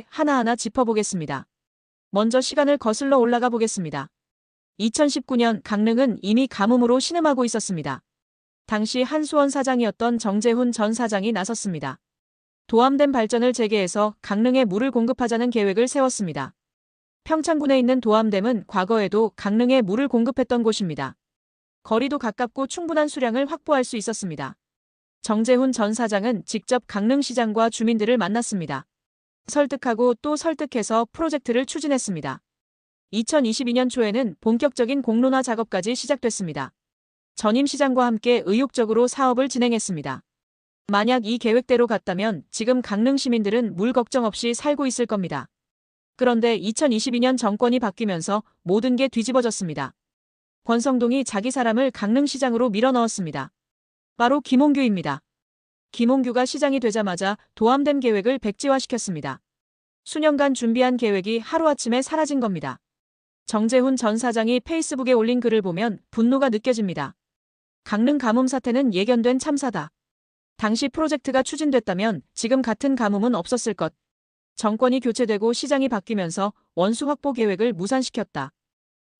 하나하나 짚어보겠습니다. 먼저 시간을 거슬러 올라가 보겠습니다. 2019년 강릉은 이미 가뭄으로 신음하고 있었습니다. 당시 한수원 사장이었던 정재훈 전 사장이 나섰습니다. 도암댐 발전을 재개해서 강릉에 물을 공급하자는 계획을 세웠습니다. 평창군에 있는 도암댐은 과거에도 강릉에 물을 공급했던 곳입니다. 거리도 가깝고 충분한 수량을 확보할 수 있었습니다. 정재훈 전 사장은 직접 강릉시장과 주민들을 만났습니다. 설득하고 또 설득해서 프로젝트를 추진했습니다. 2022년 초에는 본격적인 공론화 작업까지 시작됐습니다. 전임 시장과 함께 의욕적으로 사업을 진행했습니다. 만약 이 계획대로 갔다면 지금 강릉 시민들은 물 걱정 없이 살고 있을 겁니다. 그런데 2022년 정권이 바뀌면서 모든 게 뒤집어졌습니다. 권성동이 자기 사람을 강릉시장으로 밀어넣었습니다. 바로 김홍규입니다. 김홍규가 시장이 되자마자 도암댐 계획을 백지화시켰습니다. 수년간 준비한 계획이 하루아침에 사라진 겁니다. 정재훈 전 사장이 페이스북에 올린 글을 보면 분노가 느껴집니다. 강릉 가뭄 사태는 예견된 참사다. 당시 프로젝트가 추진됐다면 지금 같은 가뭄은 없었을 것. 정권이 교체되고 시장이 바뀌면서 원수 확보 계획을 무산시켰다.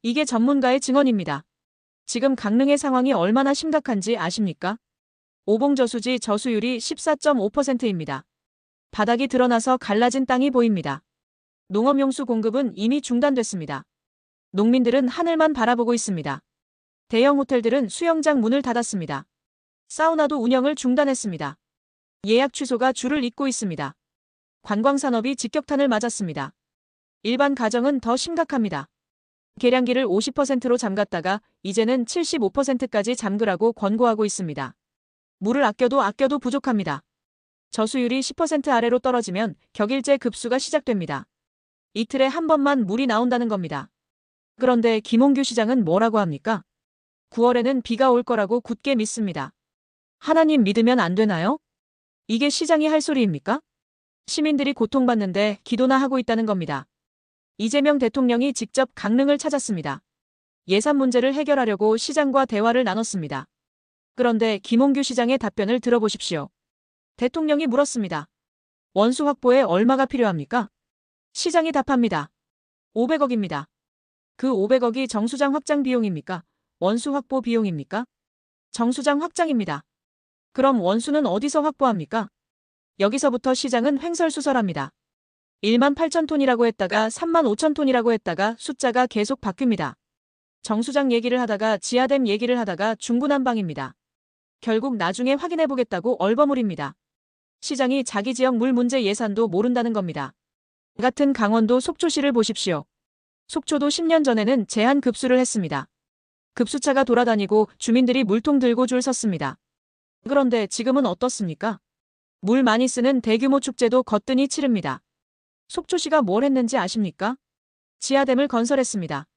이게 전문가의 증언입니다. 지금 강릉의 상황이 얼마나 심각한지 아십니까? 오봉저수지 저수율이 14.5%입니다. 바닥이 드러나서 갈라진 땅이 보입니다. 농업용수 공급은 이미 중단됐습니다. 농민들은 하늘만 바라보고 있습니다. 대형 호텔들은 수영장 문을 닫았습니다. 사우나도 운영을 중단했습니다. 예약 취소가 줄을 잇고 있습니다. 관광산업이 직격탄을 맞았습니다. 일반 가정은 더 심각합니다. 계량기를 50%로 잠갔다가 이제는 75%까지 잠그라고 권고하고 있습니다. 물을 아껴도 부족합니다. 저수율이 10% 아래로 떨어지면 격일제 급수가 시작됩니다. 이틀에 한 번만 물이 나온다는 겁니다. 그런데 김홍규 시장은 뭐라고 합니까? 9월에는 비가 올 거라고 굳게 믿습니다. 하나님 믿으면 안 되나요? 이게 시장이 할 소리입니까? 시민들이 고통받는데 기도나 하고 있다는 겁니다. 이재명 대통령이 직접 강릉을 찾았습니다. 예산 문제를 해결하려고 시장과 대화를 나눴습니다. 그런데 김홍규 시장의 답변을 들어보십시오. 대통령이 물었습니다. 원수 확보에 얼마가 필요합니까? 시장이 답합니다. 500억입니다. 그 500억이 정수장 확장 비용입니까? 원수 확보 비용입니까? 정수장 확장입니다. 그럼 원수는 어디서 확보합니까? 여기서부터 시장은 횡설수설합니다. 1만 8천 톤이라고 했다가 3만 5천 톤이라고 했다가 숫자가 계속 바뀝니다. 정수장 얘기를 하다가 지하댐 얘기를 하다가 중구난방입니다. 결국 나중에 확인해보겠다고 얼버무립니다. 시장이 자기 지역 물 문제 예산도 모른다는 겁니다. 같은 강원도 속초시를 보십시오. 속초도 10년 전에는 제한 급수를 했습니다. 급수차가 돌아다니고 주민들이 물통 들고 줄 섰습니다. 그런데 지금은 어떻습니까? 물 많이 쓰는 대규모 축제도 거뜬히 치릅니다. 속초시가 뭘 했는지 아십니까? 지하댐을 건설했습니다.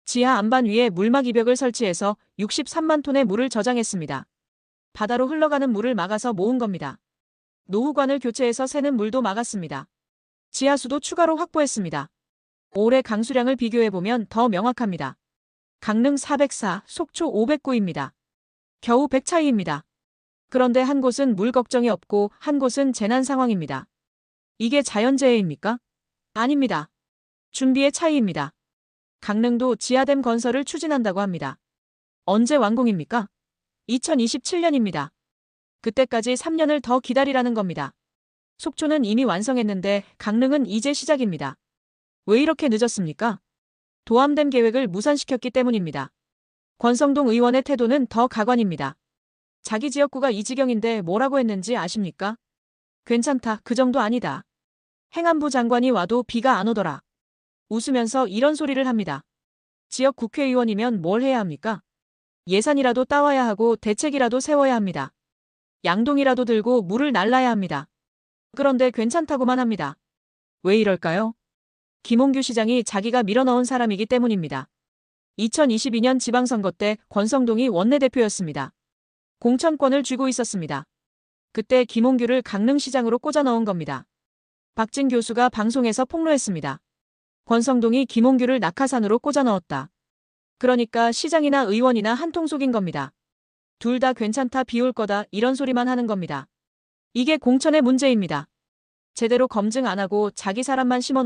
지하 안반 위에 물막 이벽을 설치해서 63만 톤의 물을 저장했습니다. 바다로 흘러가는 물을 막아서 모은 겁니다. 노후관을 교체해서 새는 물도 막았습니다. 지하수도 추가로 확보했습니다. 올해 강수량을 비교해보면 더 명확합니다. 강릉 404, 속초 509입니다. 겨우 100 차이입니다. 그런데 한 곳은 물 걱정이 없고 한 곳은 재난 상황입니다. 이게 자연재해입니까? 아닙니다. 준비의 차이입니다. 강릉도 지하댐 건설을 추진한다고 합니다. 언제 완공입니까? 2027년입니다. 그때까지 3년을 더 기다리라는 겁니다. 속초는 이미 완성했는데 강릉은 이제 시작입니다. 왜 이렇게 늦었습니까? 도암댐 계획을 무산시켰기 때문입니다. 권성동 의원의 태도는 더 가관입니다. 자기 지역구가 이 지경인데 뭐라고 했는지 아십니까? 괜찮다, 그 정도 아니다. 행안부 장관이 와도 비가 안 오더라. 웃으면서 이런 소리를 합니다. 지역 국회의원이면 뭘 해야 합니까? 예산이라도 따와야 하고 대책이라도 세워야 합니다. 양동이라도 들고 물을 날라야 합니다. 그런데 괜찮다고만 합니다. 왜 이럴까요? 김홍규 시장이 자기가 밀어넣은 사람이기 때문입니다. 2022년 지방선거 때 권성동이 원내대표였습니다. 공천권을 쥐고 있었습니다. 그때 김홍규를 강릉시장으로 꽂아 넣은 겁니다. 박진 교수가 방송에서 폭로했습니다. 권성동이 김홍규를 낙하산으로 꽂아 넣었다. 그러니까 시장이나 의원이나 한통속인 겁니다. 둘 다 괜찮다, 비올 거다 이런 소리만 하는 겁니다. 이게 공천의 문제입니다. 제대로 검증 안 하고 자기 사람만 심어놓은